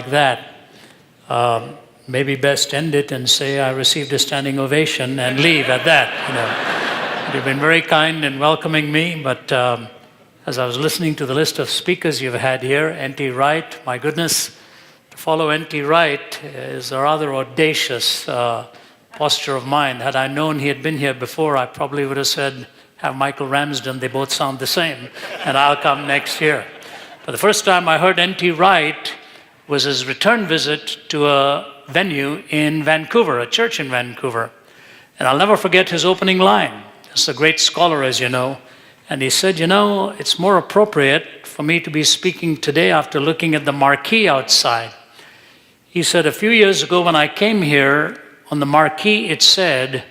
like that, maybe best end it and say I received a standing ovation and leave at that. You've been very kind in welcoming me, but as I was listening to the list of speakers you've had here, N.T. Wright, my goodness, to follow N.T. Wright is a rather audacious posture of mind. Had I known he had been here before, I probably would have said, have Michael Ramsden, they both sound the same, and I'll come next year. But the first time I heard N.T. Wright was his return visit to a venue in Vancouver, a church in Vancouver. And I'll never forget his opening line. He's a great scholar, as you know. And he said, it's more appropriate for me to be speaking today after looking at the marquee outside. He said, a few years ago when I came here, on the marquee it said,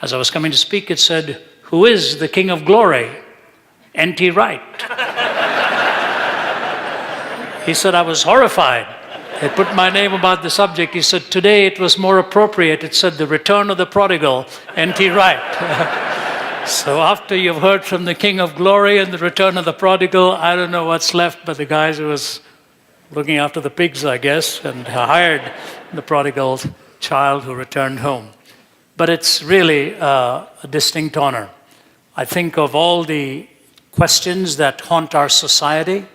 as I was coming to speak, it said, "Who is the King of Glory? N.T. Wright." He said, I was horrified. They put my name about the subject. He said, today it was more appropriate. It said, the return of the prodigal, N.T. Wright. So after you've heard from the King of Glory and the return of the prodigal, I don't know what's left, but the guy who was looking after the pigs, I guess, and hired the prodigal child who returned home. But it's really a distinct honor. I think of all the questions that haunt our society,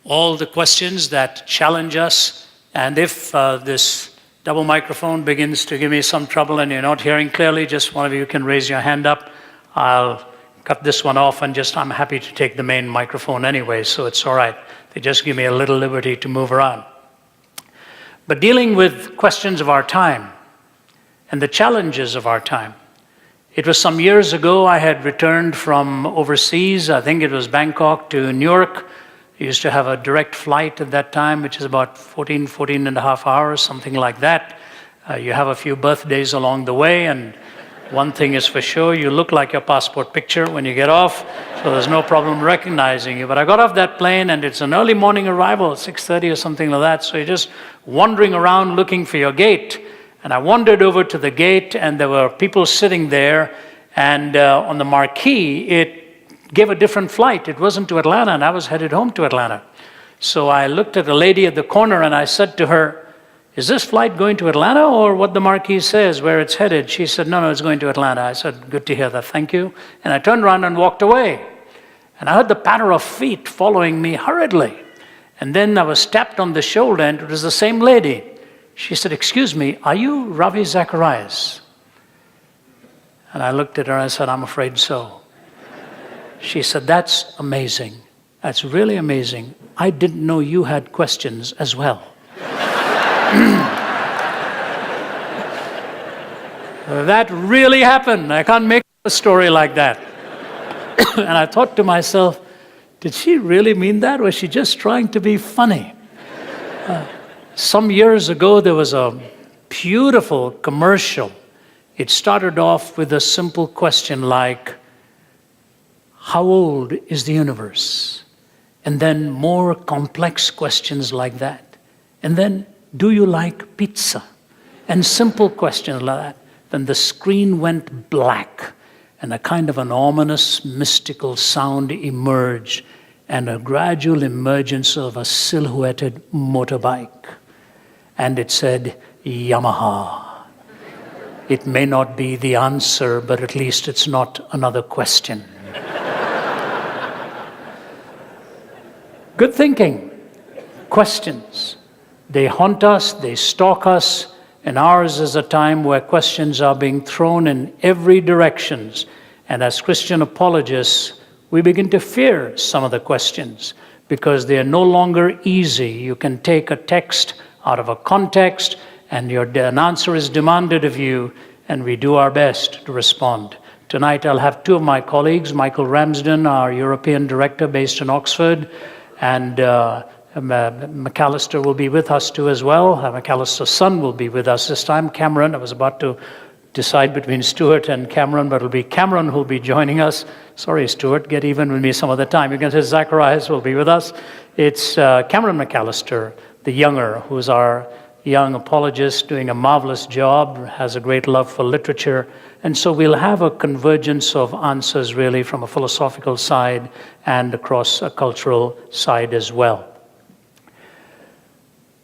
all the questions that challenge us, and if this double microphone begins to give me some trouble and you're not hearing clearly, just one of you can raise your hand up. I'll cut this one off and I'm happy to take the main microphone anyway, so it's all right. They just give me a little liberty to move around. But dealing with questions of our time and the challenges of our time. It was some years ago I had returned from overseas. I think it was Bangkok to Newark. I used to have a direct flight at that time, which is about 14 and a half hours, something like that. You have a few birthdays along the way, and one thing is for sure, you look like your passport picture when you get off, so there's no problem recognizing you. But I got off that plane, and it's an early morning arrival, 6:30 or something like that, so you're just wandering around looking for your gate. And I wandered over to the gate, and there were people sitting there, and on the marquee, it gave a different flight. It wasn't to Atlanta, and I was headed home to Atlanta. So I looked at the lady at the corner, and I said to her, is this flight going to Atlanta, or what the marquee says, where it's headed? She said, no, it's going to Atlanta. I said, good to hear that, thank you. And I turned around and walked away. And I heard the patter of feet following me hurriedly. And then I was tapped on the shoulder, and it was the same lady. She said, excuse me, are you Ravi Zacharias? And I looked at her and I said, I'm afraid so. She said, that's amazing. That's really amazing. I didn't know you had questions as well. That really happened. I can't make a story like that. And I thought to myself, did she really mean that? Was she just trying to be funny? Some years ago, there was a beautiful commercial. It started off with a simple question like, how old is the universe? And then more complex questions like that. And then, do you like pizza? And simple questions like that. Then the screen went black, and a kind of an ominous, mystical sound emerged, and a gradual emergence of a silhouetted motorbike. And it said, Yamaha. It may not be the answer, but at least it's not another question. Good thinking. Questions. They haunt us, they stalk us, and ours is a time where questions are being thrown in every direction. And as Christian apologists, we begin to fear some of the questions because they are no longer easy. You can take a text out of a context, and an answer is demanded of you, and we do our best to respond. Tonight I'll have two of my colleagues, Michael Ramsden, our European director based in Oxford, and McAllister will be with us too as well. McAllister's son will be with us this time. Cameron, I was about to decide between Stuart and Cameron, but it'll be Cameron who'll be joining us. Sorry, Stuart, get even with me some of the time. You can say Zacharias will be with us. It's Cameron McAllister, the younger, who's our young apologist, doing a marvelous job, has a great love for literature. And so we'll have a convergence of answers really from a philosophical side and across a cultural side as well.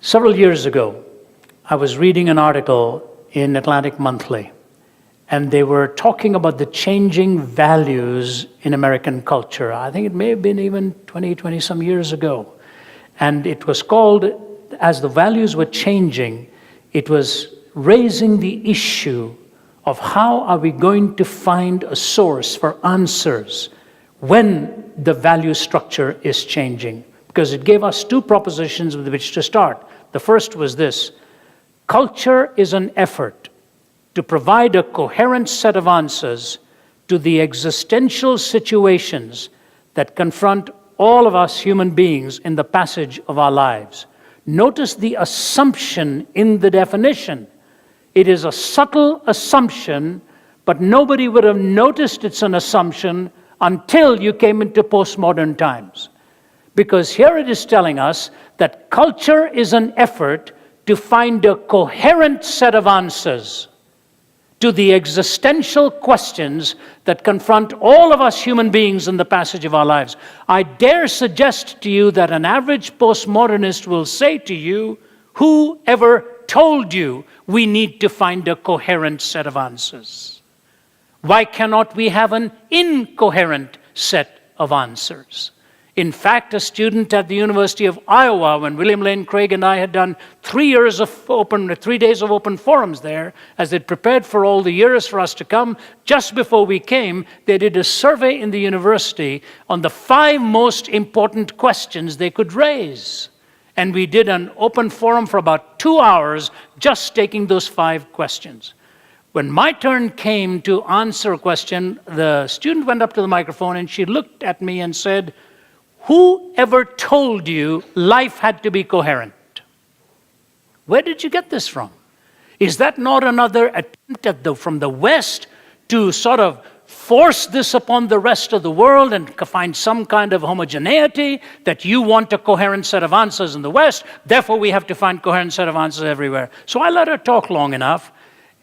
Several years ago, I was reading an article in Atlantic Monthly, and they were talking about the changing values in American culture. I think it may have been even 20 some years ago. And it was called, as the values were changing, it was raising the issue of how are we going to find a source for answers when the value structure is changing. Because it gave us two propositions with which to start. The first was this: culture is an effort to provide a coherent set of answers to the existential situations that confront all of us human beings in the passage of our lives. Notice the assumption in the definition. It is a subtle assumption, but nobody would have noticed it's an assumption until you came into postmodern times. Because here it is telling us that culture is an effort to find a coherent set of answers to the existential questions that confront all of us human beings in the passage of our lives. I dare suggest to you that an average postmodernist will say to you, who ever told you we need to find a coherent set of answers? Why cannot we have an incoherent set of answers? In fact, a student at the University of Iowa, when William Lane Craig and I had done 3 days of open forums there, as they'd prepared for all the years for us to come, just before we came, they did a survey in the university on the 5 most important questions they could raise. And we did an open forum for about 2 hours, just taking those 5 questions. When my turn came to answer a question, the student went up to the microphone and she looked at me and said, "Who ever told you life had to be coherent? Where did you get this from? Is that not another attempt from the West to sort of force this upon the rest of the world and find some kind of homogeneity, that you want a coherent set of answers in the West, therefore we have to find coherent set of answers everywhere?" So I let her talk long enough,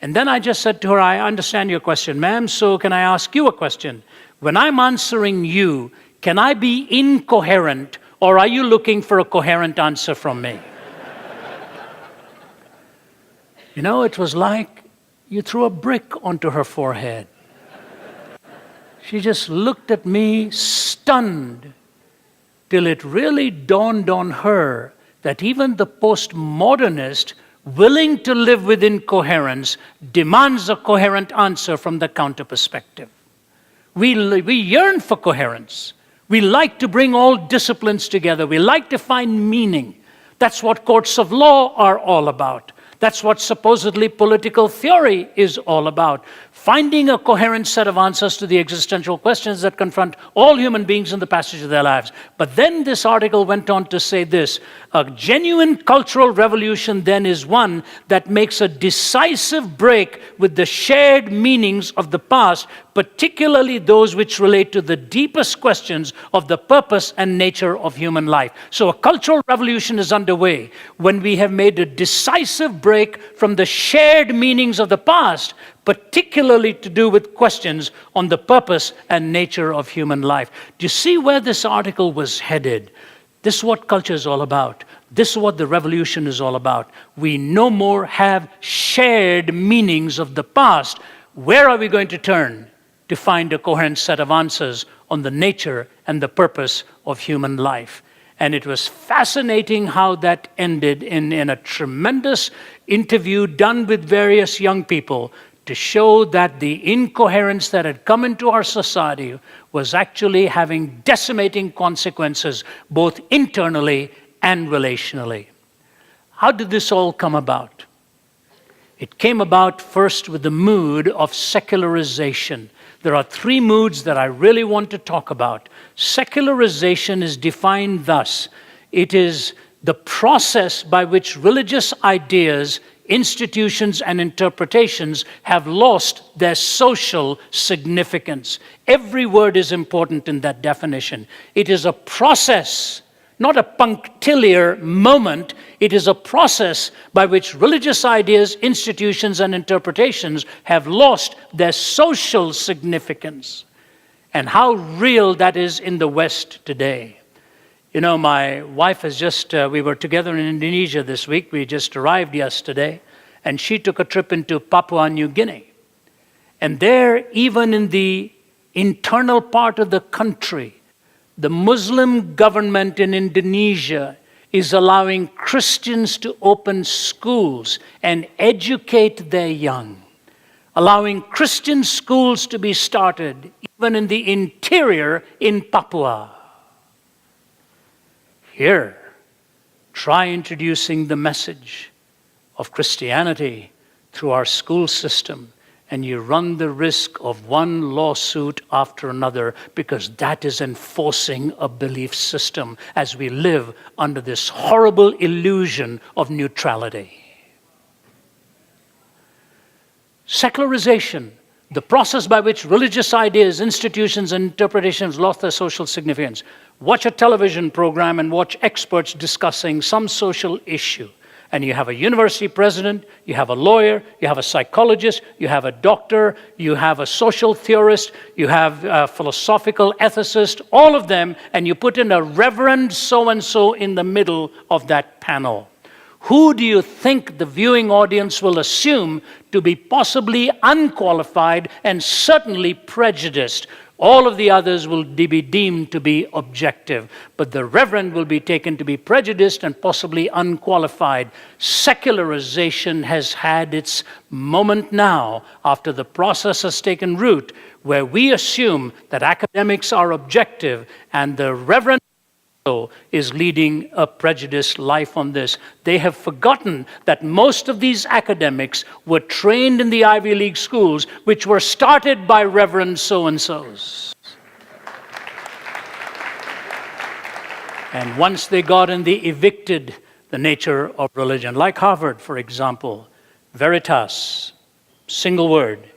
and then I just said to her, "I understand your question, ma'am, so can I ask you a question? When I'm answering you, can I be incoherent, or are you looking for a coherent answer from me?" You know, it was like you threw a brick onto her forehead. She just looked at me, stunned, till it really dawned on her that even the postmodernist, willing to live within coherence, demands a coherent answer from the counter perspective. We yearn for coherence. We like to bring all disciplines together. We like to find meaning. That's what courts of law are all about. That's what supposedly political theory is all about. Finding a coherent set of answers to the existential questions that confront all human beings in the passage of their lives. But then this article went on to say this: a genuine cultural revolution then is one that makes a decisive break with the shared meanings of the past, particularly those which relate to the deepest questions of the purpose and nature of human life. So a cultural revolution is underway when we have made a decisive break from the shared meanings of the past, particularly to do with questions on the purpose and nature of human life. Do you see where this article was headed? This is what culture is all about. This is what the revolution is all about. We no more have shared meanings of the past. Where are we going to turn to find a coherent set of answers on the nature and the purpose of human life? And it was fascinating how that ended in a tremendous interview done with various young people to show that the incoherence that had come into our society was actually having decimating consequences, both internally and relationally. How did this all come about? It came about first with the mood of secularization. There are 3 moods that I really want to talk about. Secularization is defined thus: it is the process by which religious ideas, institutions, and interpretations have lost their social significance. Every word is important in that definition. It is a process, not a punctiliar moment. It is a process by which religious ideas, institutions, and interpretations have lost their social significance. And how real that is in the West today. You know, my wife has we were together in Indonesia this week. We just arrived yesterday, and she took a trip into Papua New Guinea. And there, even in the internal part of the country, the Muslim government in Indonesia is allowing Christians to open schools and educate their young, allowing Christian schools to be started even in the interior in Papua. Here, try introducing the message of Christianity through our school system, and you run the risk of one lawsuit after another, because that is enforcing a belief system as we live under this horrible illusion of neutrality. Secularization, the process by which religious ideas, institutions, and interpretations lost their social significance. Watch a television program and watch experts discussing some social issue. And you have a university president, you have a lawyer, you have a psychologist, you have a doctor, you have a social theorist, you have a philosophical ethicist, all of them, and you put in a reverend so-and-so in the middle of that panel. Who do you think the viewing audience will assume to be possibly unqualified and certainly prejudiced? All of the others will be deemed to be objective, but the reverend will be taken to be prejudiced and possibly unqualified. Secularization has had its moment now after the process has taken root, where we assume that academics are objective and the reverend is leading a prejudiced life on this. They have forgotten that most of these academics were trained in the Ivy League schools, which were started by Reverend so-and-sos. And once they got in, they evicted the nature of religion. Like Harvard, for example, Veritas, single word.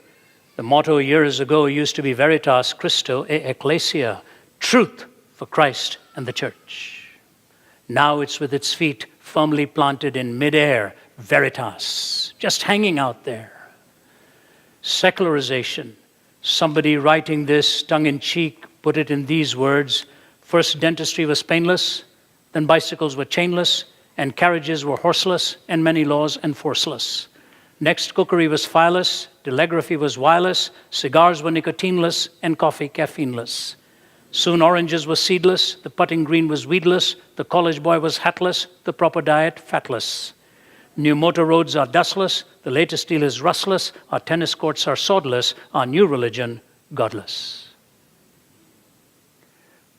The motto years ago used to be Veritas Christo e Ecclesia, truth for Christ and the church. Now it's with its feet firmly planted in midair, Veritas, just hanging out there. Secularization. Somebody writing this tongue-in-cheek put it in these words: first dentistry was painless, then bicycles were chainless, and carriages were horseless, and many laws enforceless. Next, cookery was fireless, telegraphy was wireless, cigars were nicotineless, and coffee caffeineless. Soon oranges were seedless, the putting green was weedless, the college boy was hatless, the proper diet fatless. New motor roads are dustless, the latest steel is rustless, our tennis courts are swordless, our new religion godless.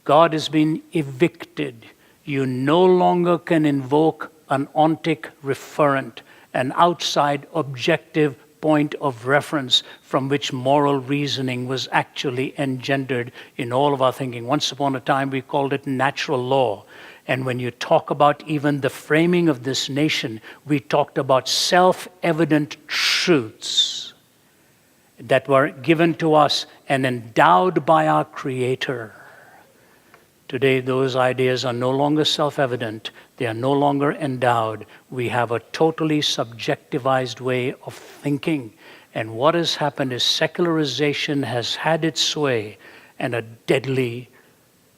God has been evicted. You no longer can invoke an ontic referent, an outside objective point of reference from which moral reasoning was actually engendered in all of our thinking. Once upon a time, we called it natural law. And when you talk about even the framing of this nation, we talked about self-evident truths that were given to us and endowed by our Creator. Today, those ideas are no longer self-evident. They are no longer endowed. We have a totally subjectivized way of thinking. And what has happened is secularization has had its way, and a deadly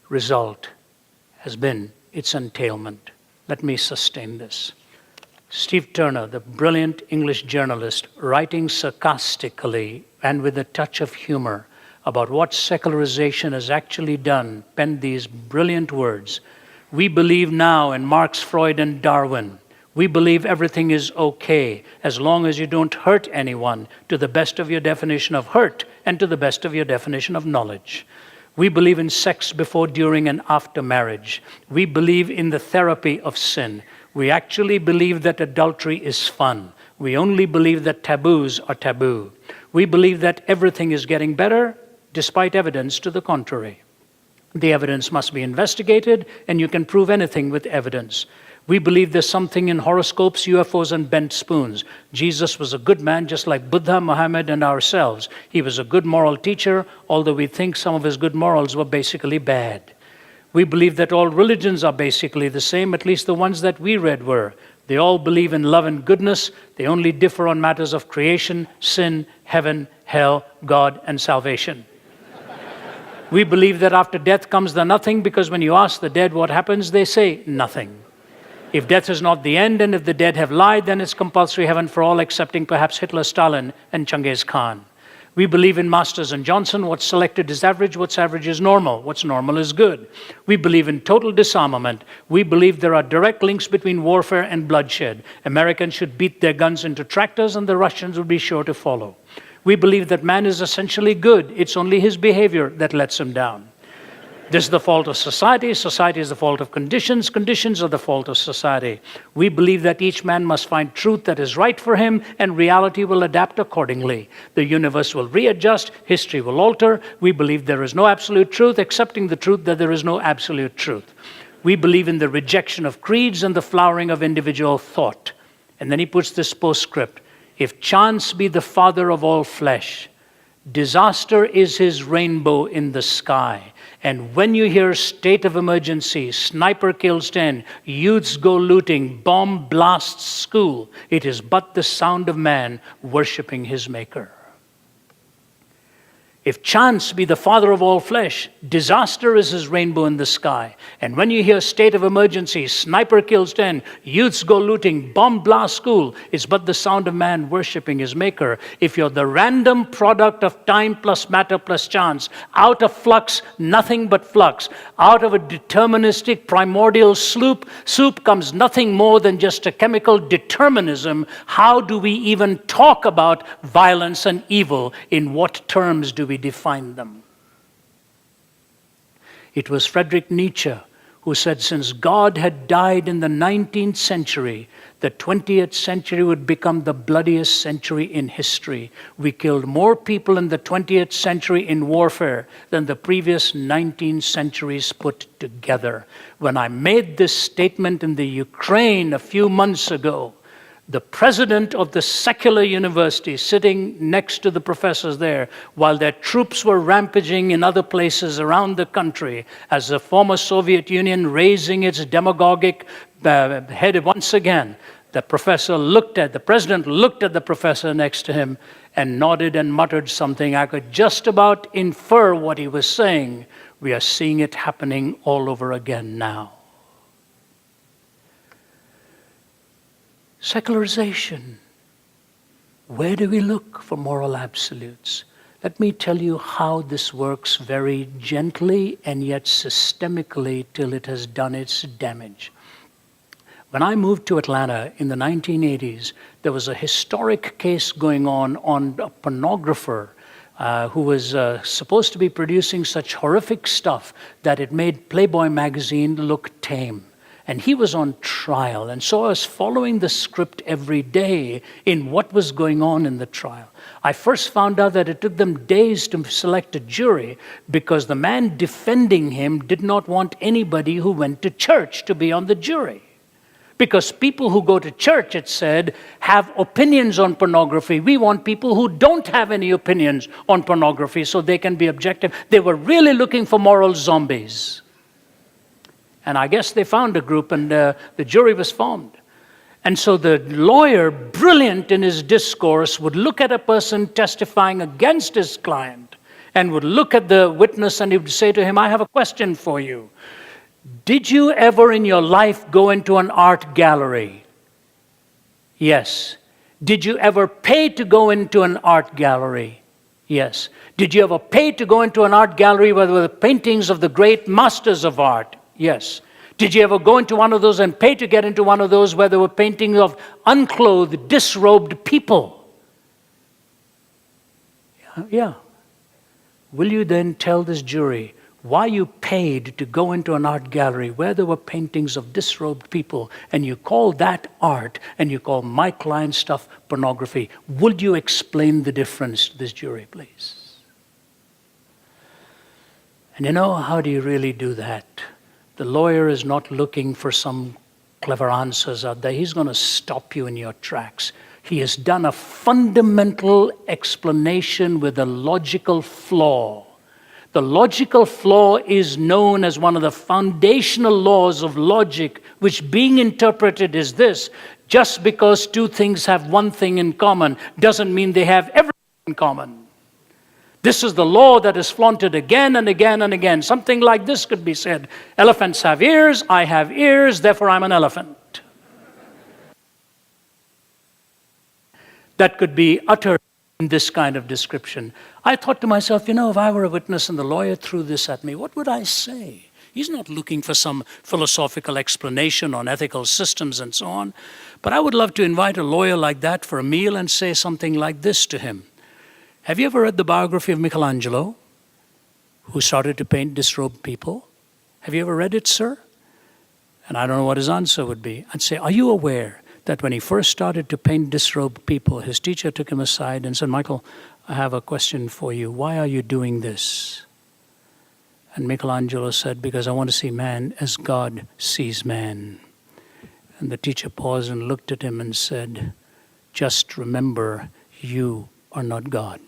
result has been its entailment. Let me sustain this. Steve Turner, the brilliant English journalist, writing sarcastically and with a touch of humor about what secularization has actually done, penned these brilliant words. We believe now in Marx, Freud, and Darwin. We believe everything is okay as long as you don't hurt anyone to the best of your definition of hurt and to the best of your definition of knowledge. We believe in sex before, during, and after marriage. We believe in the therapy of sin. We actually believe that adultery is fun. We only believe that taboos are taboo. We believe that everything is getting better despite evidence to the contrary. The evidence must be investigated, and you can prove anything with evidence. We believe there's something in horoscopes, UFOs, and bent spoons. Jesus was a good man, just like Buddha, Muhammad, and ourselves. He was a good moral teacher, although we think some of his good morals were basically bad. We believe that all religions are basically the same, at least the ones that we read were. They all believe in love and goodness. They only differ on matters of creation, sin, heaven, hell, God, and salvation. We believe that after death comes the nothing, because when you ask the dead what happens, they say nothing. If death is not the end, and if the dead have lied, then it's compulsory heaven for all, excepting perhaps Hitler, Stalin, and Genghis Khan. We believe in Masters and Johnson. What's selected is average. What's average is normal. What's normal is good. We believe in total disarmament. We believe there are direct links between warfare and bloodshed. Americans should beat their guns into tractors, and the Russians would be sure to follow. We believe that man is essentially good. It's only his behavior that lets him down. This is the fault of society. Society is the fault of conditions. Conditions are the fault of society. We believe that each man must find truth that is right for him, and reality will adapt accordingly. The universe will readjust. History will alter. We believe there is no absolute truth, accepting the truth that there is no absolute truth. We believe in the rejection of creeds and the flowering of individual thought. And then he puts this postscript. If chance be the father of all flesh, disaster is his rainbow in the sky. And when you hear state of emergency, sniper kills 10, youths go looting, bomb blasts school, it is but the sound of man worshiping his maker. If chance be the father of all flesh, disaster is his rainbow in the sky. And when you hear state of emergency, sniper kills 10, youths go looting, bomb blast school, it's but the sound of man worshiping his maker. If you're the random product of time plus matter plus chance, out of flux, nothing but flux, out of a deterministic primordial soup comes nothing more than just a chemical determinism, how do we even talk about violence and evil? In what terms do we define them? It was Friedrich Nietzsche who said since God had died in the 19th century, the 20th century would become the bloodiest century in history. We killed more people in the 20th century in warfare than the previous 19 centuries put together. When I made this statement in the Ukraine a few months ago, the president of the secular university sitting next to the professors there, while their troops were rampaging in other places around the country, as the former Soviet Union raising its demagogic head once again, the president looked at the professor next to him and nodded and muttered something. I could just about infer what he was saying. We are seeing it happening all over again now. Secularization. Where do we look for moral absolutes? Let me tell you how this works very gently and yet systemically till it has done its damage. When I moved to Atlanta in the 1980s, there was a historic case going on a pornographer who was supposed to be producing such horrific stuff that it made Playboy magazine look tame. And he was on trial, and so I was following the script every day in what was going on in the trial. I first found out that it took them days to select a jury because the man defending him did not want anybody who went to church to be on the jury. Because people who go to church, it said, have opinions on pornography. We want people who don't have any opinions on pornography so they can be objective. They were really looking for moral zombies. And I guess they found a group, and the jury was formed. And so the lawyer, brilliant in his discourse, would look at a person testifying against his client and would look at the witness and he would say to him, I have a question for you. Did you ever in your life go into an art gallery? Yes. Did you ever pay to go into an art gallery? Yes. Did you ever pay to go into an art gallery where there were paintings of the great masters of art? Yes. Did you ever go into one of those and pay to get into one of those where there were paintings of unclothed, disrobed people? Yeah. Will you then tell this jury why you paid to go into an art gallery where there were paintings of disrobed people and you call that art and you call my client's stuff pornography? Would you explain the difference to this jury, please? And you know, how do you really do that? The lawyer is not looking for some clever answers out there. He's going to stop you in your tracks. He has done a fundamental explanation with a logical flaw. The logical flaw is known as one of the foundational laws of logic, which being interpreted is this: just because two things have one thing in common doesn't mean they have everything in common. This is the law that is flaunted again and again and again. Something like this could be said. Elephants have ears, I have ears, therefore I'm an elephant. That could be uttered in this kind of description. I thought to myself, if I were a witness and the lawyer threw this at me, what would I say? He's not looking for some philosophical explanation on ethical systems and so on. But I would love to invite a lawyer like that for a meal and say something like this to him. Have you ever read the biography of Michelangelo, who started to paint disrobed people? Have you ever read it, sir? And I don't know what his answer would be. I'd say, are you aware that when he first started to paint disrobed people, his teacher took him aside and said, Michael, I have a question for you. Why are you doing this? And Michelangelo said, because I want to see man as God sees man. And the teacher paused and looked at him and said, just remember, you are not God.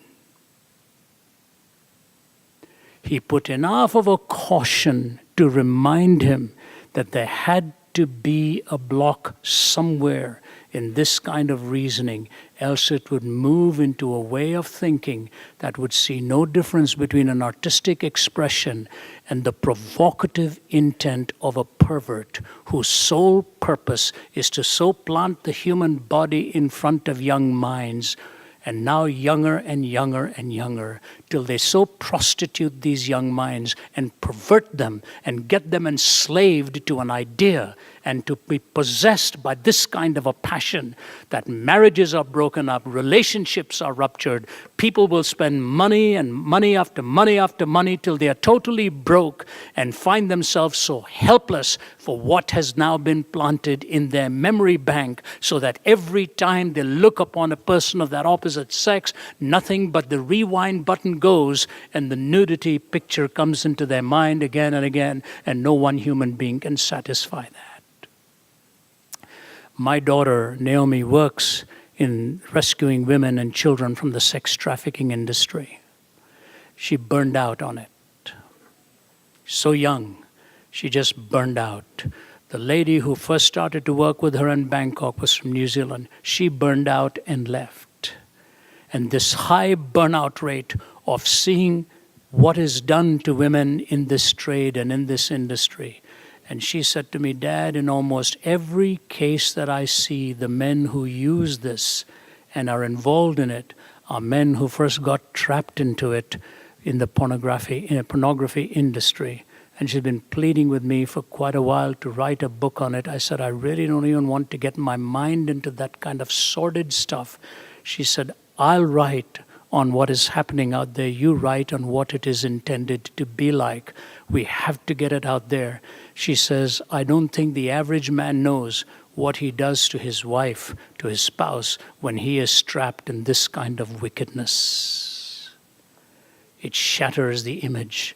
He put enough of a caution to remind him that there had to be a block somewhere in this kind of reasoning, else it would move into a way of thinking that would see no difference between an artistic expression and the provocative intent of a pervert whose sole purpose is to so plant the human body in front of young minds, and now younger and younger and younger, till they so prostitute these young minds and pervert them and get them enslaved to an idea and to be possessed by this kind of a passion that marriages are broken up, relationships are ruptured, people will spend money and money after money after money till they are totally broke and find themselves so helpless for what has now been planted in their memory bank, so that every time they look upon a person of that opposite sex, nothing but the rewind button goes and the nudity picture comes into their mind again and again, and no one human being can satisfy that. My daughter, Naomi, works in rescuing women and children from the sex trafficking industry. She burned out on it. So young, she just burned out. The lady who first started to work with her in Bangkok was from New Zealand. She burned out and left. And this high burnout rate of seeing what is done to women in this trade and in this industry. And she said to me, Dad, in almost every case that I see, the men who use this and are involved in it are men who first got trapped into it in the pornography industry. And she's been pleading with me for quite a while to write a book on it. I said, I really don't even want to get my mind into that kind of sordid stuff. She said, I'll write on what is happening out there. You write on what it is intended to be like. We have to get it out there. She says, I don't think the average man knows what he does to his wife, to his spouse, when he is trapped in this kind of wickedness. It shatters the image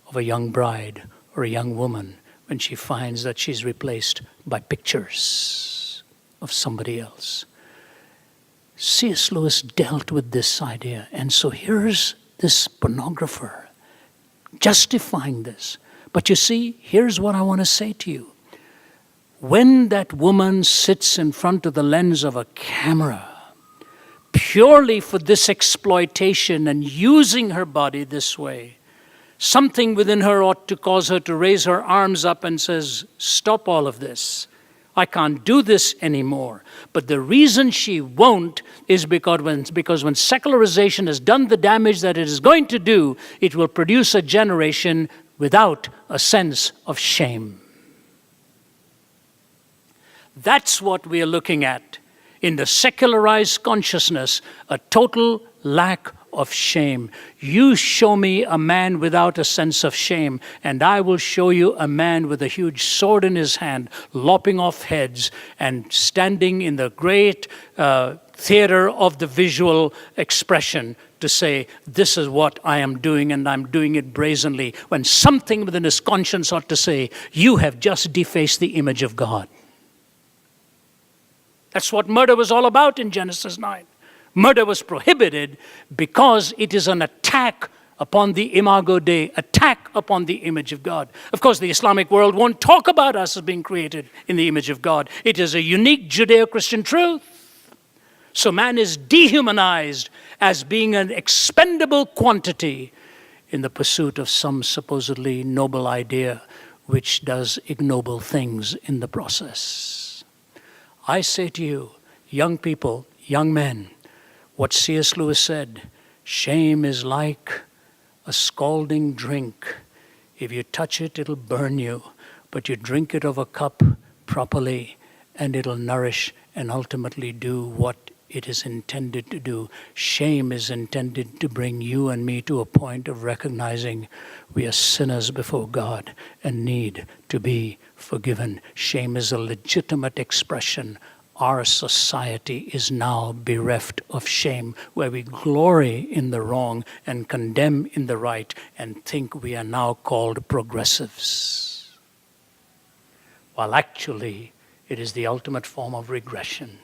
of a young bride or a young woman when she finds that she's replaced by pictures of somebody else. C.S. Lewis dealt with this idea. And so here's this pornographer justifying this. But you see, here's what I want to say to you. When that woman sits in front of the lens of a camera, purely for this exploitation and using her body this way, something within her ought to cause her to raise her arms up and says, stop all of this. I can't do this anymore. But the reason she won't is because when secularization has done the damage that it is going to do, it will produce a generation without a sense of shame. That's what we are looking at in the secularized consciousness, a total lack of shame. You show me a man without a sense of shame, and I will show you a man with a huge sword in his hand, lopping off heads and standing in the great theater of the visual expression to say, this is what I am doing, and I'm doing it brazenly, when something within his conscience ought to say, you have just defaced the image of God. That's what murder was all about in Genesis 9. Murder was prohibited because it is an attack upon the imago Dei, attack upon the image of God. Of course, the Islamic world won't talk about us as being created in the image of God. It is a unique Judeo-Christian truth. So man is dehumanized as being an expendable quantity in the pursuit of some supposedly noble idea which does ignoble things in the process. I say to you, young people, young men, what C.S. Lewis said, shame is like a scalding drink. If you touch it, it'll burn you, but you drink it of a cup properly, and it'll nourish and ultimately do what it is intended to do. Shame is intended to bring you and me to a point of recognizing we are sinners before God and need to be forgiven. Shame is a legitimate expression. Our society is now bereft of shame, where we glory in the wrong and condemn in the right and think we are now called progressives. While actually, it is the ultimate form of regression.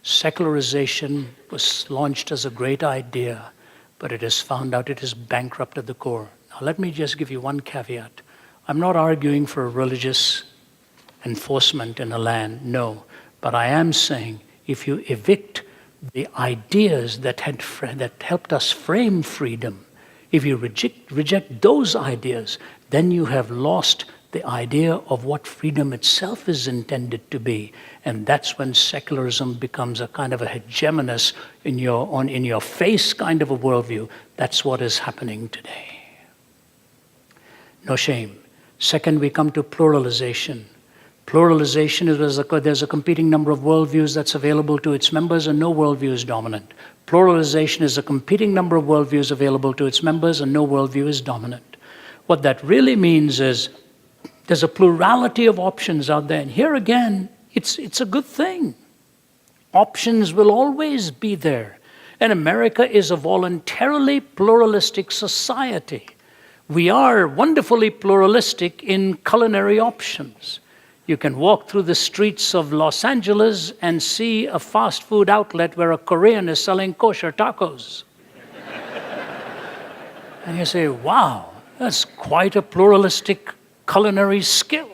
Secularization was launched as a great idea, but it has found out it is bankrupt at the core. Now, let me just give you one caveat. I'm not arguing for religious enforcement in a land, no. But I am saying if you evict the ideas that helped us frame freedom, if you reject those ideas, then you have lost the idea of what freedom itself is intended to be. And that's when secularism becomes a kind of a hegemonous, in your face kind of a worldview. That's what is happening today. No shame. Second, we come to pluralization. Pluralization is there's a competing number of worldviews that's available to its members and no worldview is dominant. Pluralization is a competing number of worldviews available to its members and no worldview is dominant. What that really means is there's a plurality of options out there. And here again, it's a good thing. Options will always be there. And America is a voluntarily pluralistic society. We are wonderfully pluralistic in culinary options. You can walk through the streets of Los Angeles and see a fast food outlet where a Korean is selling kosher tacos. And you say, wow, that's quite a pluralistic culinary skill.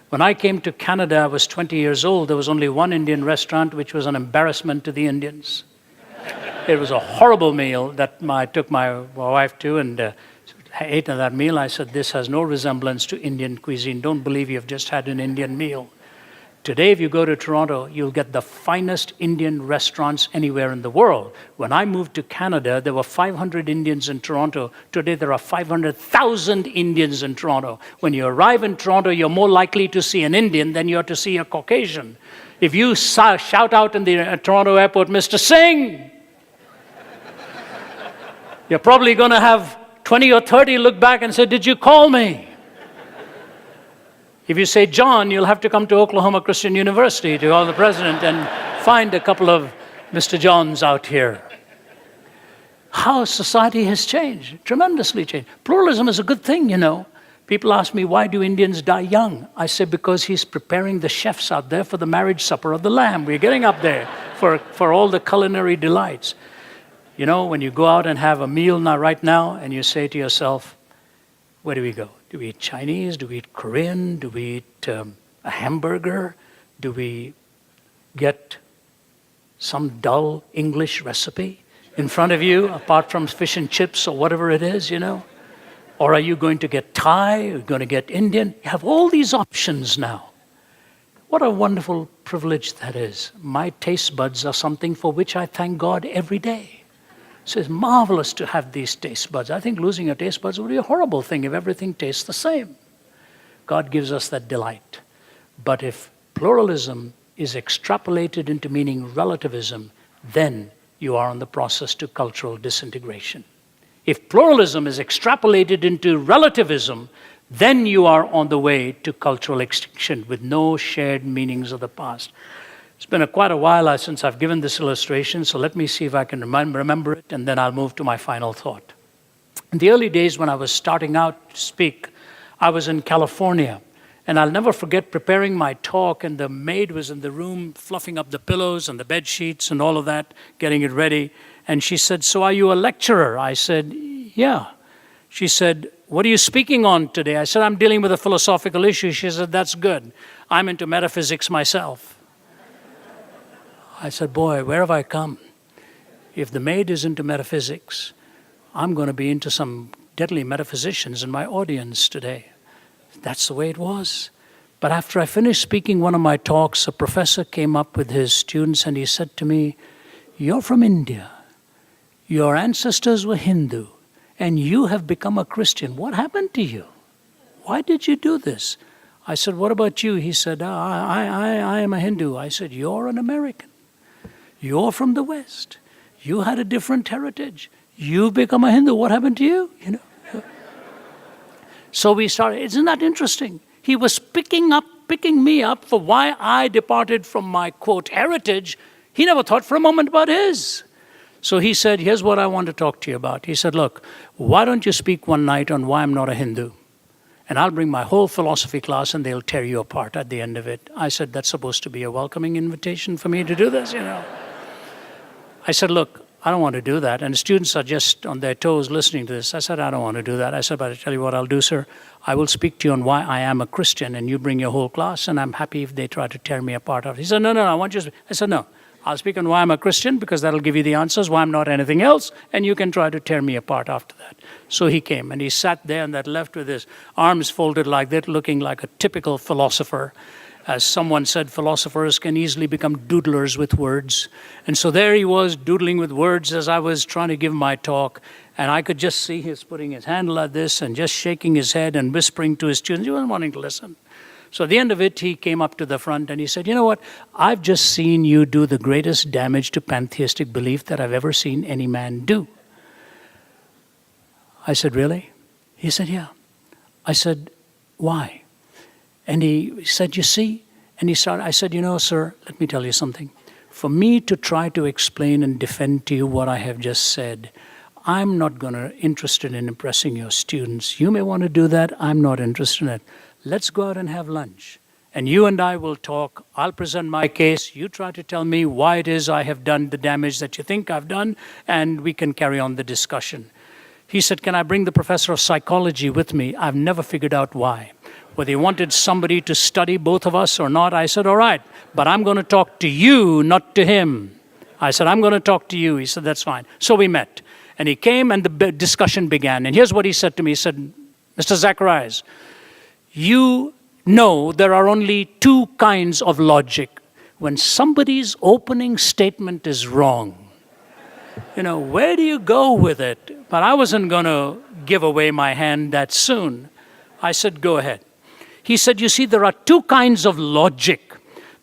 When I came to Canada, I was 20 years old. There was only one Indian restaurant, which was an embarrassment to the Indians. It was a horrible meal that I took my wife to, and ate at that meal. I said, this has no resemblance to Indian cuisine. Don't believe you've just had an Indian meal. Today, if you go to Toronto, you'll get the finest Indian restaurants anywhere in the world. When I moved to Canada, there were 500 Indians in Toronto. Today, there are 500,000 Indians in Toronto. When you arrive in Toronto, you're more likely to see an Indian than you are to see a Caucasian. If you shout out in the Toronto airport, Mr. Singh, you're probably going to have 20 or 30 look back and say, did you call me? If you say John, you'll have to come to Oklahoma Christian University to call the president and find a couple of Mr. Johns out here. How society has changed, tremendously changed. Pluralism is a good thing, you know. People ask me, why do Indians die young? I say, because he's preparing the chefs out there for the marriage supper of the Lamb. We're getting up there for all the culinary delights. You know, when you go out and have a meal right now, and you say to yourself, where do we go? Do we eat Chinese? Do we eat Korean? Do we eat a hamburger? Do we get some dull English recipe in front of you, apart from fish and chips or whatever it is, you know? Or are you going to get Thai? Are you going to get Indian? You have all these options now. What a wonderful privilege that is. My taste buds are something for which I thank God every day. So it's marvelous to have these taste buds. I think losing your taste buds would be a horrible thing if everything tastes the same. God gives us that delight. But if pluralism is extrapolated into meaning relativism, then you are on the process to cultural disintegration. If pluralism is extrapolated into relativism, then you are on the way to cultural extinction with no shared meanings of the past. It's been quite a while since I've given this illustration, so let me see if I can remember it, and then I'll move to my final thought. In the early days when I was starting out to speak, I was in California, and I'll never forget preparing my talk, and the maid was in the room fluffing up the pillows and the bed sheets and all of that, getting it ready, and she said, so are you a lecturer? I said, yeah. She said, what are you speaking on today? I said, I'm dealing with a philosophical issue. She said, that's good. I'm into metaphysics myself. I said, boy, where have I come? If the maid is into metaphysics, I'm going to be into some deadly metaphysicians in my audience today. That's the way it was. But after I finished speaking one of my talks, a professor came up with his students and he said to me, you're from India. Your ancestors were Hindu, and you have become a Christian. What happened to you? Why did you do this? I said, what about you? He said, I am a Hindu. I said, you're an American. You're from the West. You had a different heritage. You've become a Hindu. What happened to you? You know. So we started. Isn't that interesting? He was picking me up for why I departed from my, quote, heritage. He never thought for a moment about his. So he said, here's what I want to talk to you about. He said, look, why don't you speak one night on why I'm not a Hindu? And I'll bring my whole philosophy class and they'll tear you apart at the end of it. I said, that's supposed to be a welcoming invitation for me to do this, you know. I said, look, I don't want to do that. And the students are just on their toes listening to this. I said, I don't want to do that. I said, but I tell you what I'll do, sir. I will speak to you on why I am a Christian and you bring your whole class and I'm happy if they try to tear me apart. He said, no, I want you to. I said, no. I'll speak on why I'm a Christian because that'll give you the answers, why I'm not anything else, and you can try to tear me apart after that. So he came and he sat there on that left with his arms folded like that, looking like a typical philosopher. As someone said, philosophers can easily become doodlers with words. And so there he was doodling with words as I was trying to give my talk. And I could just see his putting his hand like this and just shaking his head and whispering to his students. He wasn't wanting to listen. So at the end of it, he came up to the front and he said, you know what? I've just seen you do the greatest damage to pantheistic belief that I've ever seen any man do. I said, really? He said, yeah. I said, why? And he said, you see? And he started, I said, you know, sir, let me tell you something. For me to try to explain and defend to you what I have just said, I'm not interested in impressing your students. You may want to do that. I'm not interested in it. Let's go out and have lunch. And you and I will talk. I'll present my case. You try to tell me why it is I have done the damage that you think I've done, and we can carry on the discussion. He said, can I bring the professor of psychology with me? I've never figured out why. Whether he wanted somebody to study both of us or not, I said, all right, but I'm going to talk to you, not to him. I said, I'm going to talk to you. He said, that's fine. So we met. And he came and the discussion began. And here's what he said to me. He said, Mr. Zacharias, you know there are only two kinds of logic. When somebody's opening statement is wrong, you know, where do you go with it? But I wasn't going to give away my hand that soon. I said, go ahead. He said, you see, there are two kinds of logic.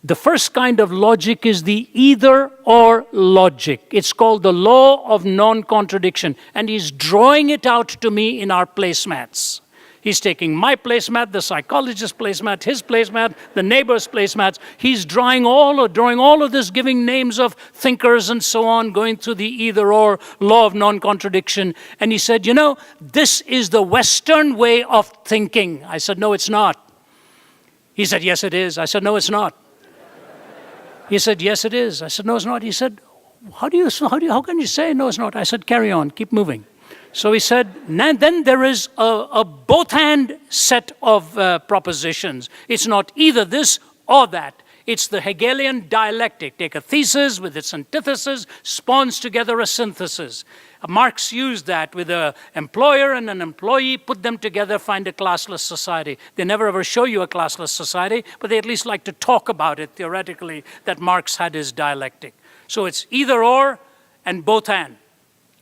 The first kind of logic is the either-or logic. It's called the law of non-contradiction. And he's drawing it out to me in our placemats. He's taking my placemat, the psychologist's placemat, his placemat, the neighbor's placemats. He's drawing all of this, giving names of thinkers and so on, going through the either-or law of non-contradiction. And he said, you know, this is the Western way of thinking. I said, no, it's not. He said, yes, it is. I said, no, it's not. He said, yes, it is. I said, no, it's not. He said, how can you say no, it's not? I said, carry on, keep moving. So he said, then there is a both-hand set of propositions. It's not either this or that. It's the Hegelian dialectic. Take a thesis with its antithesis, spawns together a synthesis. Marx used that with an employer and an employee, put them together, find a classless society. They never ever show you a classless society, but they at least like to talk about it theoretically, that Marx had his dialectic. So it's either or and both and.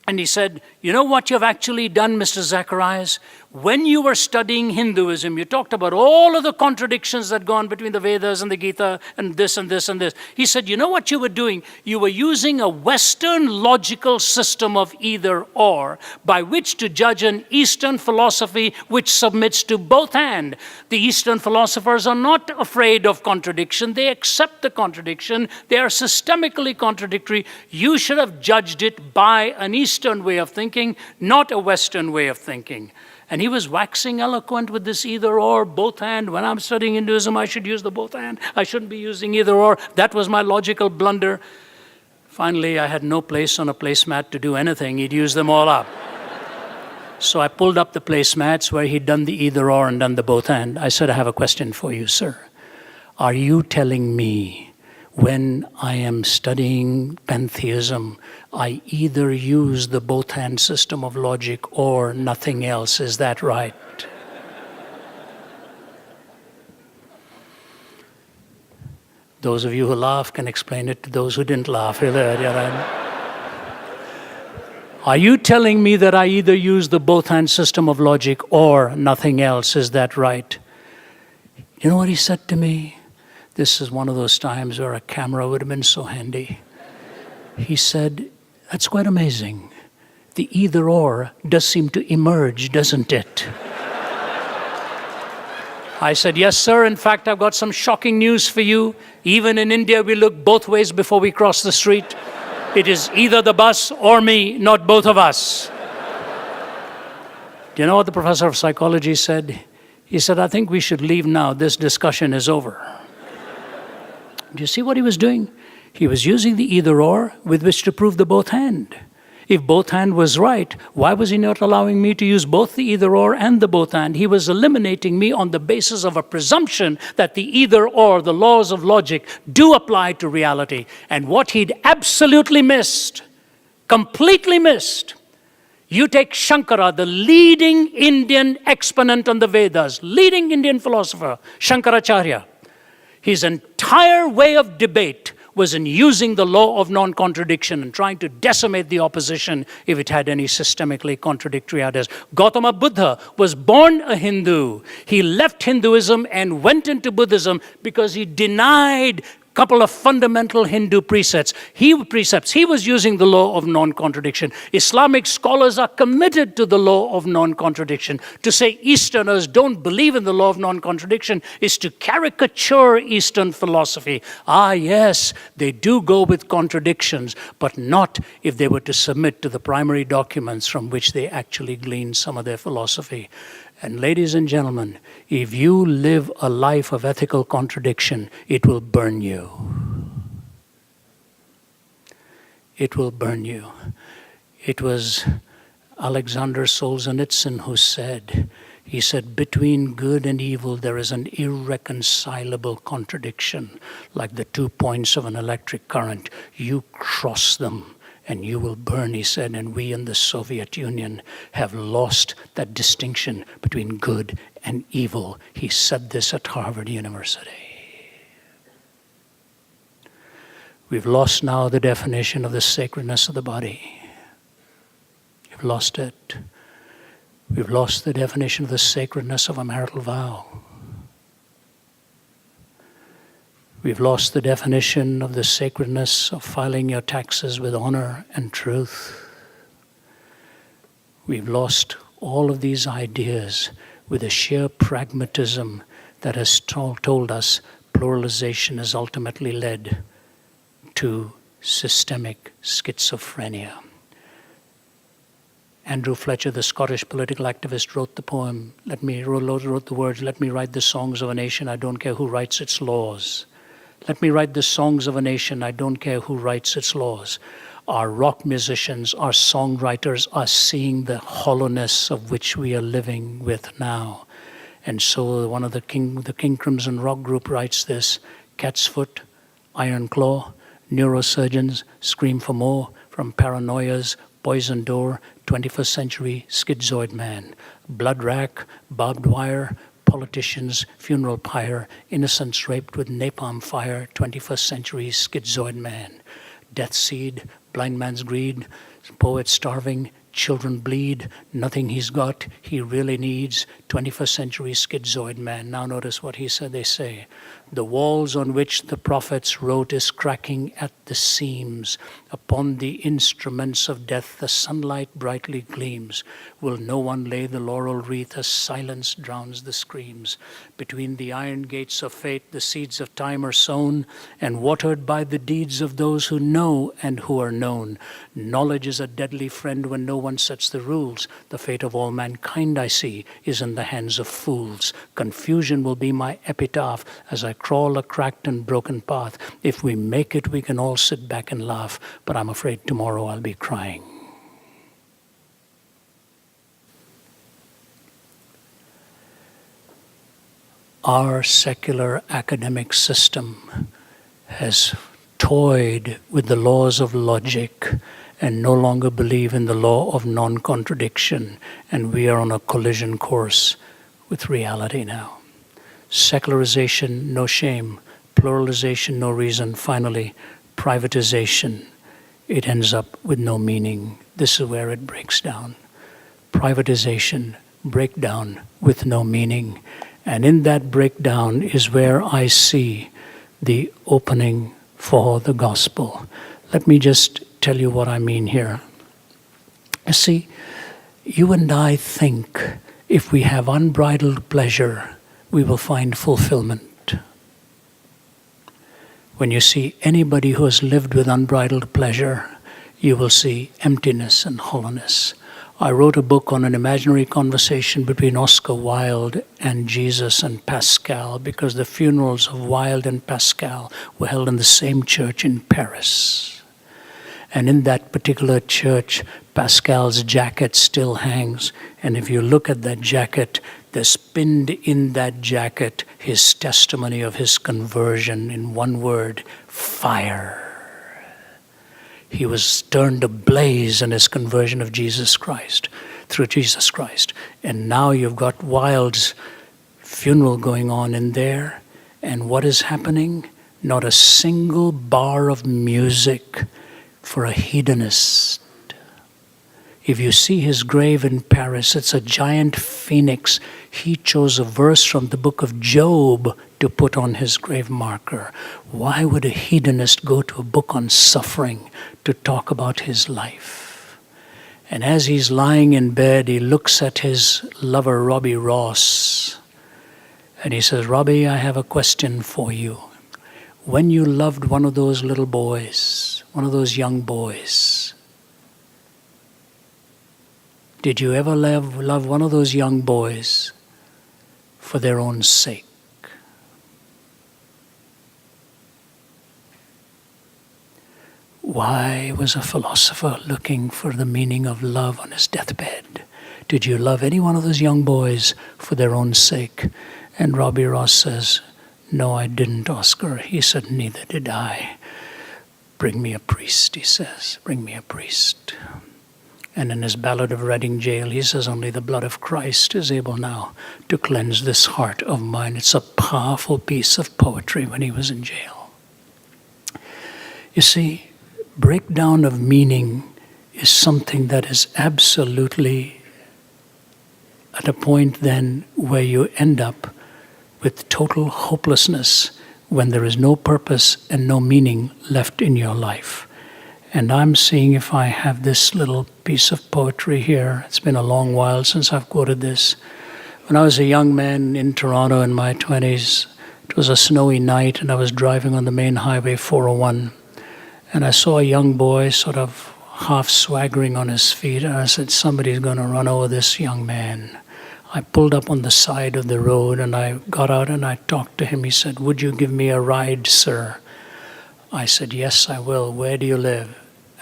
And he said, you know what you've actually done, Mr. Zacharias? When you were studying Hinduism, you talked about all of the contradictions that go on between the Vedas and the Gita and this and this and this. He said, you know what you were doing? You were using a Western logical system of either or by which to judge an Eastern philosophy which submits to both and. The Eastern philosophers are not afraid of contradiction. They accept the contradiction. They are systemically contradictory. You should have judged it by an Eastern way of thinking, not a Western way of thinking. And he was waxing eloquent with this either or, both and. When I'm studying Hinduism, I should use the both and. I shouldn't be using either or. That was my logical blunder. Finally, I had no place on a placemat to do anything. He'd used them all up. So I pulled up the placemats where he'd done the either or and done the both and. I said, I have a question for you, sir. Are you telling me when I am studying pantheism, I either use the both-hand system of logic or nothing else. Is that right? Those of you who laugh can explain it to those who didn't laugh. Are you telling me that I either use the both-hand system of logic or nothing else? Is that right? You know what he said to me? This is one of those times where a camera would have been so handy. He said, that's quite amazing. The either or does seem to emerge, doesn't it? I said, yes, sir. In fact, I've got some shocking news for you. Even in India, we look both ways before we cross the street. It is either the bus or me, not both of us. Do you know what the professor of psychology said? He said, I think we should leave now. This discussion is over. Do you see what he was doing? He was using the either or with which to prove the both hand. If both hand was right, why was he not allowing me to use both the either or and the both hand? He was eliminating me on the basis of a presumption that the either or, the laws of logic, do apply to reality. And what he'd absolutely missed, completely missed, you take Shankara, the leading Indian exponent on the Vedas, leading Indian philosopher, Shankaracharya. His entire way of debate was in using the law of non-contradiction and trying to decimate the opposition if it had any systemically contradictory ideas. Gautama Buddha was born a Hindu. He left Hinduism and went into Buddhism because he denied a couple of fundamental Hindu precepts. He was using the law of non-contradiction. Islamic scholars are committed to the law of non-contradiction. To say Easterners don't believe in the law of non-contradiction is to caricature Eastern philosophy. Ah, yes, they do go with contradictions, but not if they were to submit to the primary documents from which they actually glean some of their philosophy. And ladies and gentlemen, if you live a life of ethical contradiction, it will burn you. It will burn you. It was Alexander Solzhenitsyn who said, he said, between good and evil there is an irreconcilable contradiction, like the 2 points of an electric current. You cross them and you will burn, he said, and we in the Soviet Union have lost that distinction between good and evil. He said this at Harvard University. We've lost now the definition of the sacredness of the body. We've lost it. We've lost the definition of the sacredness of a marital vow. We've lost the definition of the sacredness of filing your taxes with honor and truth. We've lost all of these ideas with a sheer pragmatism that has told us pluralization has ultimately led to systemic schizophrenia. Andrew Fletcher, the Scottish political activist, wrote the poem, wrote the words, let me write the songs of a nation, I don't care who writes its laws. Let me write the songs of a nation, I don't care who writes its laws. Our rock musicians, our songwriters are seeing the hollowness of which we are living with now. And so one of the King Crimson rock group writes this, Cat's Foot, Iron Claw, neurosurgeons scream for more from paranoias, poison door, 21st century schizoid man. Blood rack, barbed wire, politicians, funeral pyre, innocents raped with napalm fire, 21st century schizoid man. Death seed, blind man's greed, poet starving, children bleed, nothing he's got, he really needs, 21st century schizoid man. Now notice what he said, they say. The walls on which the prophets wrote is cracking at the seams. Upon the instruments of death the sunlight brightly gleams. Will no one lay the laurel wreath as silence drowns the screams? Between the iron gates of fate the seeds of time are sown and watered by the deeds of those who know and who are known. Knowledge is a deadly friend when no one sets the rules. The fate of all mankind, I see, is in the hands of fools. Confusion will be my epitaph as I crawl a cracked and broken path. If we make it, we can all sit back and laugh, but I'm afraid tomorrow I'll be crying. Our secular academic system has toyed with the laws of logic and no longer believe in the law of non-contradiction, and we are on a collision course with reality now. Secularization, no shame. Pluralization, no reason. Finally, privatization. It ends up with no meaning. This is where it breaks down. Privatization, breakdown with no meaning. And in that breakdown is where I see the opening for the gospel. Let me just tell you what I mean here. You see, you and I think if we have unbridled pleasure, we will find fulfillment. When you see anybody who has lived with unbridled pleasure, you will see emptiness and hollowness. I wrote a book on an imaginary conversation between Oscar Wilde and Jesus and Pascal, because the funerals of Wilde and Pascal were held in the same church in Paris. And in that particular church, Pascal's jacket still hangs. And if you look at that jacket, there's pinned in that jacket his testimony of his conversion in one word: fire. He was turned ablaze in his conversion of Jesus Christ, through Jesus Christ. And now you've got Wilde's funeral going on in there. And what is happening? Not a single bar of music for a hedonist. If you see his grave in Paris, it's a giant phoenix. He chose a verse from the book of Job to put on his grave marker. Why would a hedonist go to a book on suffering to talk about his life? And as he's lying in bed, he looks at his lover, Robbie Ross, and he says, "Robbie, I have a question for you. When you loved one of those little boys, one of those young boys, did you ever love one of those young boys for their own sake?" Why was a philosopher looking for the meaning of love on his deathbed? Did you love any one of those young boys for their own sake? And Robbie Ross says, "No, I didn't, Oscar." He said, "Neither did I." "Bring me a priest," he says. "Bring me a priest." And in his Ballad of Reading Jail, he says, "Only the blood of Christ is able now to cleanse this heart of mine." It's a powerful piece of poetry when he was in jail. You see, breakdown of meaning is something that is absolutely at a point then where you end up with total hopelessness when there is no purpose and no meaning left in your life. And I'm seeing if I have this little piece of poetry here. It's been a long while since I've quoted this. When I was a young man in Toronto in my 20s, it was a snowy night and I was driving on the main highway 401. And I saw a young boy sort of half swaggering on his feet. And I said, "Somebody's going to run over this young man." I pulled up on the side of the road and I got out and I talked to him. He said, "Would you give me a ride, sir?" I said, "Yes, I will. Where do you live?"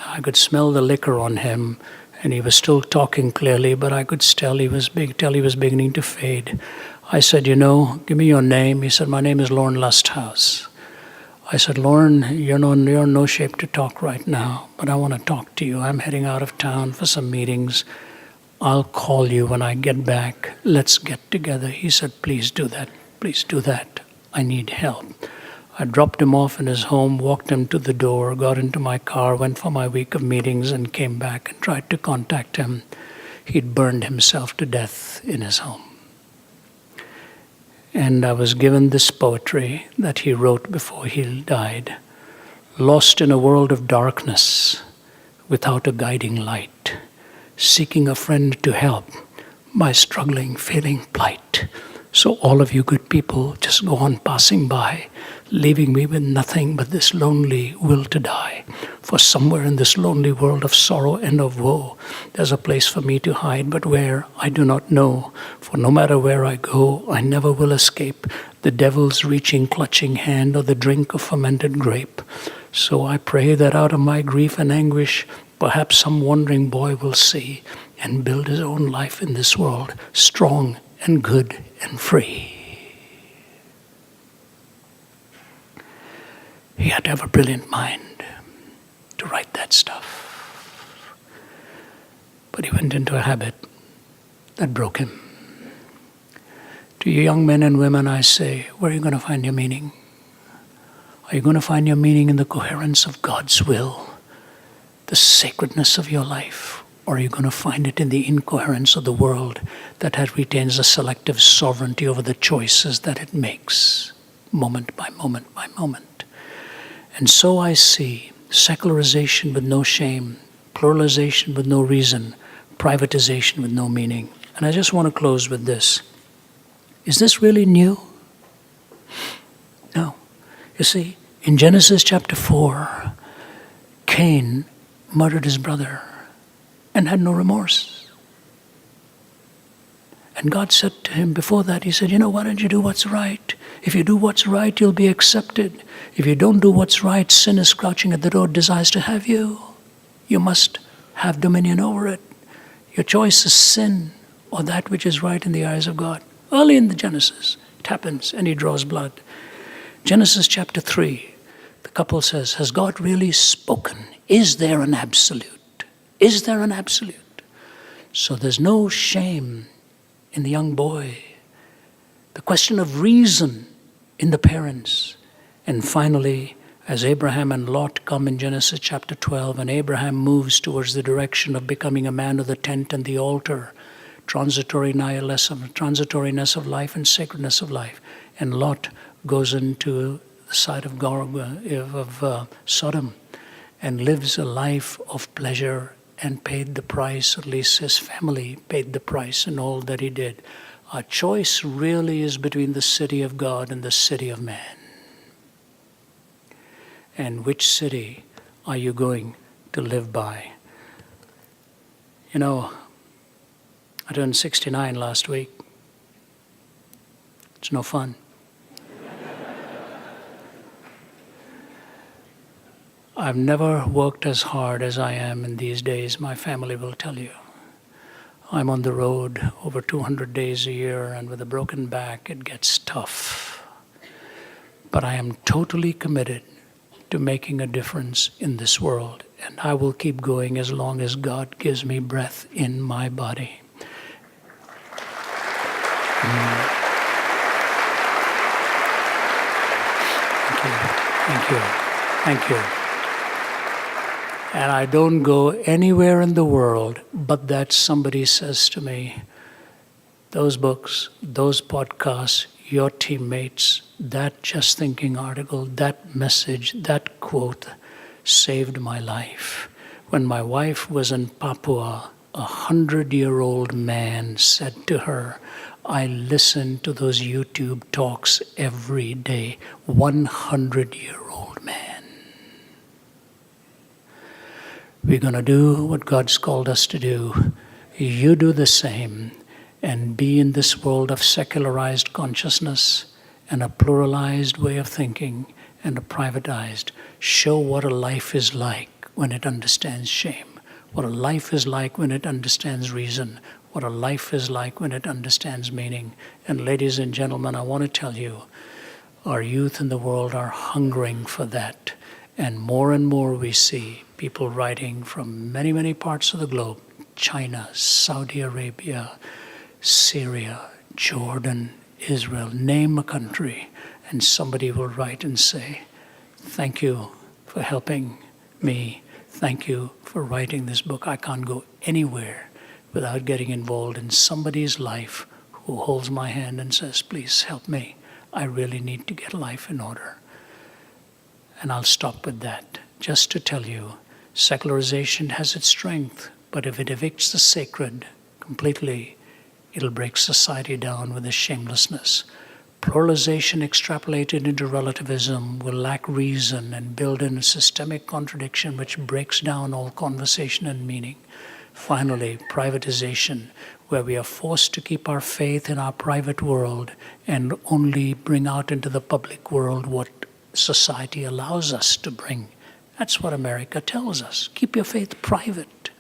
I could smell the liquor on him, and he was still talking clearly, but I could tell he was beginning to fade. I said, "You know, give me your name." He said, "My name is Lorne Lusthouse." I said, "Lorne, you're in no shape to talk right now, but I want to talk to you. I'm heading out of town for some meetings. I'll call you when I get back. Let's get together." He said, "Please do that. Please do that. I need help." I dropped him off in his home, walked him to the door, got into my car, went for my week of meetings, and came back and tried to contact him. He'd burned himself to death in his home. And I was given this poetry that he wrote before he died. "Lost in a world of darkness, without a guiding light, seeking a friend to help my struggling, failing plight. So all of you good people just go on passing by, leaving me with nothing but this lonely will to die. For somewhere in this lonely world of sorrow and of woe, there's a place for me to hide, but where I do not know. For no matter where I go, I never will escape the devil's reaching, clutching hand or the drink of fermented grape. So I pray that out of my grief and anguish, perhaps some wandering boy will see and build his own life in this world, strong and good and free." He had to have a brilliant mind to write that stuff. But he went into a habit that broke him. To you young men and women, I say, where are you going to find your meaning? Are you going to find your meaning in the coherence of God's will, the sacredness of your life? Or are you going to find it in the incoherence of the world that retains a selective sovereignty over the choices that it makes, moment by moment by moment? And so I see secularization with no shame, pluralization with no reason, privatization with no meaning. And I just want to close with this. Is this really new? No. You see, in Genesis chapter 4, Cain murdered his brother and had no remorse. And God said to him before that, he said, why don't you do what's right? If you do what's right, you'll be accepted. If you don't do what's right, sin is crouching at the door, desires to have you. You must have dominion over it. Your choice is sin or that which is right in the eyes of God. Early in the Genesis, it happens, and he draws blood. Genesis chapter 3, the couple says, has God really spoken? Is there an absolute? Is there an absolute? So there's no shame in the young boy. The question of reason in the parents. And finally, as Abraham and Lot come in Genesis chapter 12, and Abraham moves towards the direction of becoming a man of the tent and the altar, transitoriness of life and sacredness of life. And Lot goes into the side of Sodom and lives a life of pleasure and paid the price, at least his family paid the price in all that he did. Our choice really is between the city of God and the city of man. And which city are you going to live by? I turned 69 last week. It's no fun. I've never worked as hard as I am in these days, my family will tell you. I'm on the road over 200 days a year, and with a broken back, it gets tough. But I am totally committed to making a difference in this world, and I will keep going as long as God gives me breath in my body. Thank you. And I don't go anywhere in the world but that somebody says to me, those books, those podcasts, your teammates, that Just Thinking article, that message, that quote saved my life. When my wife was in Papua, 100-year-old man said to her, I listen to those YouTube talks every day. 100-year-old man. We're going to do what God's called us to do. You do the same and be in this world of secularized consciousness and a pluralized way of thinking and a privatized. Show what a life is like when it understands shame. What a life is like when it understands reason. What a life is like when it understands meaning. And ladies and gentlemen, I want to tell you, our youth in the world are hungering for that. And more we see people writing from many, many parts of the globe, China, Saudi Arabia, Syria, Jordan, Israel, name a country, and somebody will write and say, thank you for helping me. Thank you for writing this book. I can't go anywhere without getting involved in somebody's life who holds my hand and says, please help me. I really need to get life in order. And I'll stop with that, just to tell you, secularization has its strength, but if it evicts the sacred completely, it'll break society down with its shamelessness. Pluralization extrapolated into relativism will lack reason and build in a systemic contradiction which breaks down all conversation and meaning. Finally, privatization, where we are forced to keep our faith in our private world and only bring out into the public world what society allows us to bring. That's what America tells us. Keep your faith private.